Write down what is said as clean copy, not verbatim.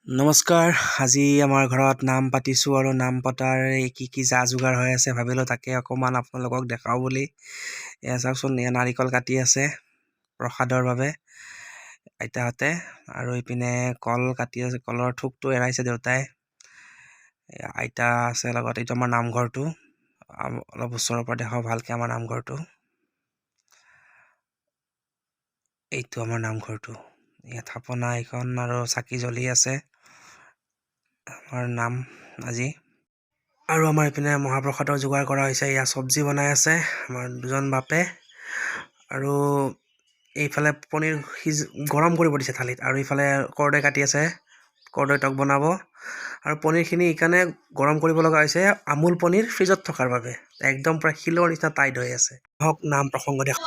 নমস্কাৰ। আজি আমাৰ ঘৰত নাম পাতিছোঁ আৰু নাম পতাৰ কি যা যোগাৰ হৈ আছে ভাবিলোঁ তাকে অকণমান আপোনালোকক দেখাওঁ বুলি। এয়া চাওকচোন, এয়া নাৰিকল কাটি আছে প্ৰসাদৰ বাবে আইতাহঁতে, আৰু ইপিনে কল কাটি আছে, কলৰ থোকটো এৰাইছে দেউতাই। আইতা আছে লগত। এইটো আমাৰ নামঘৰটো, অলপ ওচৰৰ পৰা দেখাওঁ ভালকৈ আমাৰ নামঘৰটো। এইটো আমাৰ নামঘৰটো, ইয়াত থাপনা এখন আৰু চাকি জ্বলি আছে আমাৰ নাম আজি। আৰু আমাৰ ইপিনে মহাপ্ৰসাদৰ যোগাৰ কৰা হৈছে। এয়া চব্জি বনাই আছে আমাৰ দুজন বাপে, আৰু এইফালে পনীৰ গৰম কৰিব দিছে থালিত, আৰু ইফালে কৰ্দৈ কাটি আছে, কৰ্দৈ টক বনাব। আৰু পনীৰখিনি এইকাৰণে গৰম কৰিব লগা হৈছে, আমুল পনীৰ ফ্ৰিজত থকাৰ বাবে একদম প্ৰায় শিলৰ নিচিনা টাইট হৈ আছে। হওক নাম প্ৰসংগ দেখা।